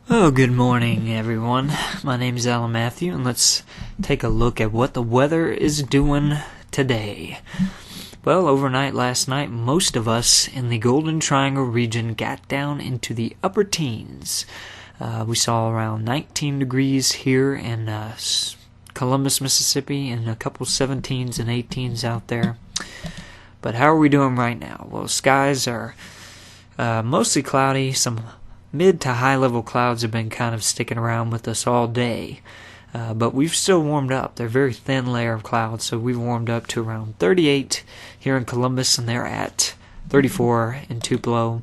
Oh, good morning, everyone. My name is Alan Matthew, and let's take a look at what the weather is doing today. Well, overnight last night, most of us in the Golden Triangle region got down into the upper teens. We saw around 19 degrees here in Columbus, Mississippi, and a couple 17s and 18s out there. But how are we doing right now? Well, skies are mostly cloudy. Some mid to high level clouds have been kind of sticking around with us all day. But we've still warmed up. They're a very thin layer of clouds, so we've warmed up to around 38 here in Columbus, and they're at 34 in Tupelo.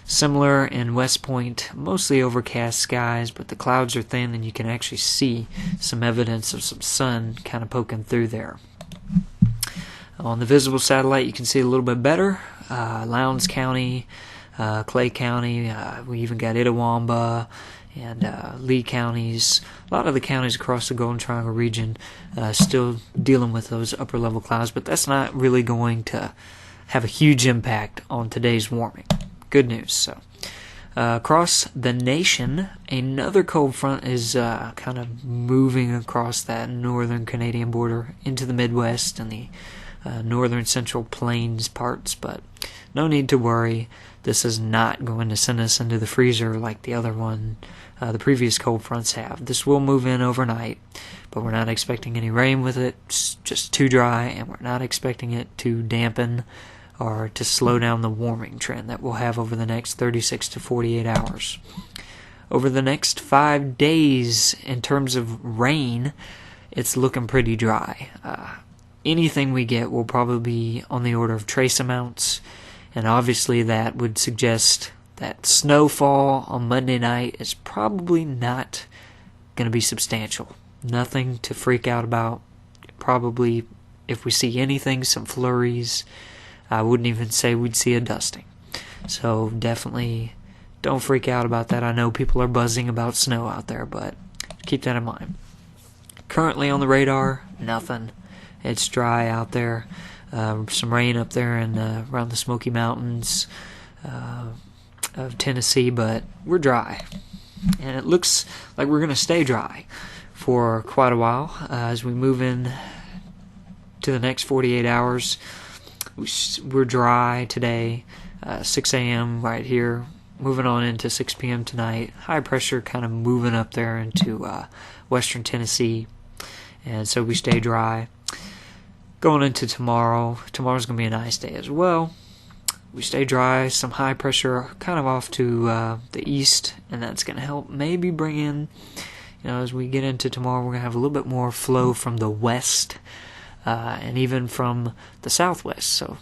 Similar in West Point, mostly overcast skies, but the clouds are thin and you can actually see some evidence of some sun kind of poking through there. On the visible satellite, you can see a little bit better. Lowndes County, Clay County, we even got Itawamba and Lee counties. A lot of the counties across the Golden Triangle region still dealing with those upper level clouds, but that's not really going to have a huge impact on today's warming. Good news. So across the nation, another cold front is kind of moving across that northern Canadian border into the Midwest and the northern central plains parts, but no need to worry. This is not going to send us into the freezer like the other one, the previous cold fronts have. This will move in overnight, but we're not expecting any rain with it. It's just too dry, and we're not expecting it to dampen or to slow down the warming trend that we'll have over the next 36 to 48 hours. Over the next 5 days, in terms of rain, it's looking pretty dry. Anything we get will probably be on the order of trace amounts, and obviously that would suggest that snowfall on Monday night is probably not going to be substantial. Nothing to freak out about. Probably, if we see anything, some flurries. I wouldn't even say we'd see a dusting. So definitely don't freak out about that. I know people are buzzing about snow out there, but keep that in mind. Currently on the radar, nothing. It's dry out there. Some rain up there and around the Smoky Mountains of Tennessee, but we're dry. And it looks like we're going to stay dry for quite a while as we move in to the next 48 hours. We're dry today, 6 a.m. right here, moving on into 6 p.m. tonight. High pressure kind of moving up there into western Tennessee, and so we stay dry. Going into tomorrow's going to be a nice day as well. We stay dry, some high pressure kind of off to the east, and that's going to help maybe bring in, as we get into tomorrow, we're going to have a little bit more flow from the west and even from the southwest. So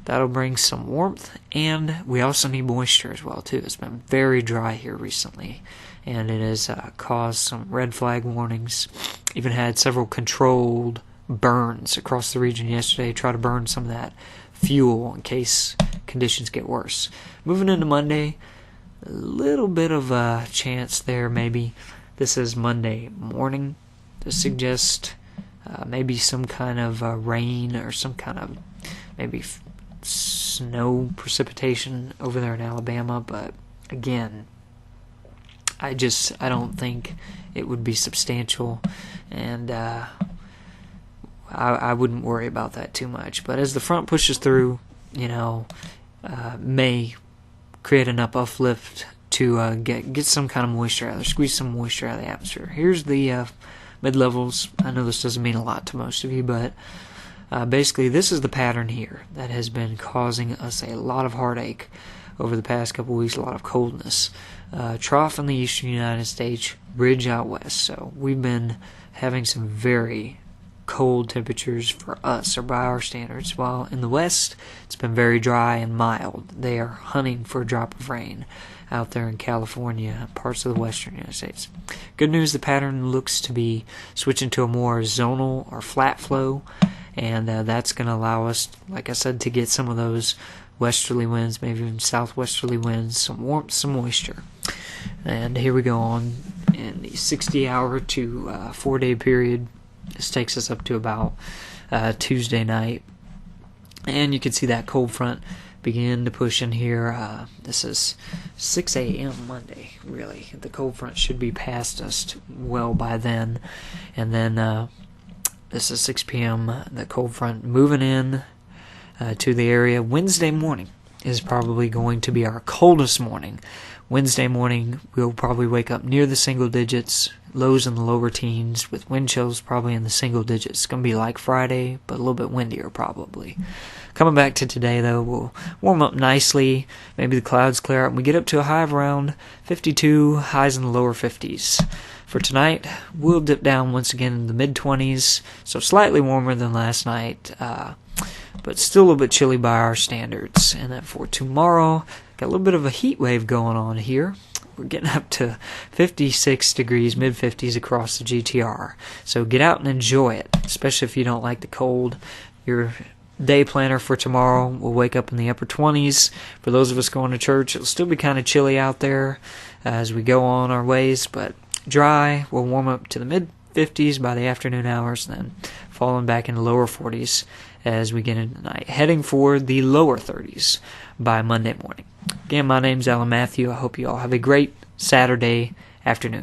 that'll bring some warmth, and we also need moisture as well, too. It's been very dry here recently, and it has caused some red flag warnings. Even had several controlled burns across the region yesterday. Try to burn some of that fuel in case conditions get worse. Moving into Monday, a little bit of a chance there maybe. This is Monday morning to suggest maybe some kind of rain or some kind of maybe snow precipitation over there in Alabama, but again, I don't think it would be substantial, and I wouldn't worry about that too much. But as the front pushes through, may create enough uplift to get some kind of moisture out there, squeeze some moisture out of the atmosphere. Here's the mid-levels. I know this doesn't mean a lot to most of you, but basically this is the pattern here that has been causing us a lot of heartache over the past couple weeks, a lot of coldness. Trough in the eastern United States, ridge out west. So we've been having some very cold temperatures for us, or by our standards, while in the west it's been very dry and mild. They are hunting for a drop of rain out there in California, parts of the western United States. Good news, the pattern looks to be switching to a more zonal or flat flow, and that's going to allow us, like I said, to get some of those westerly winds, maybe even southwesterly winds, some warmth, some moisture. And here we go on in the 60-hour to 4-day period. This takes us up to about Tuesday night. And you can see that cold front begin to push in here. This is 6 a.m. Monday, really. The cold front should be past us well by then. And then this is 6 p.m. The cold front moving in to the area. Wednesday morning is probably going to be our coldest morning. Wednesday morning, we'll probably wake up near the single digits, lows in the lower teens, with wind chills probably in the single digits. It's going to be like Friday, but a little bit windier probably. Coming back to today, though, we'll warm up nicely. Maybe the clouds clear out, and we get up to a high of around 52, highs in the lower 50s. For tonight, we'll dip down once again in the mid-20s, so slightly warmer than last night, but still a little bit chilly by our standards. And then for tomorrow, got a little bit of a heat wave going on here. We're getting up to 56 degrees, mid-50s across the GTR. So get out and enjoy it, especially if you don't like the cold. Your day planner for tomorrow will wake up in the upper 20s. For those of us going to church, it'll still be kind of chilly out there as we go on our ways, but dry. We'll warm up to the mid-50s by the afternoon hours, then falling back into lower 40s as we get into the night, heading for the lower 30s by Monday morning. Again, my name's Alan Matthew. I hope you all have a great Saturday afternoon.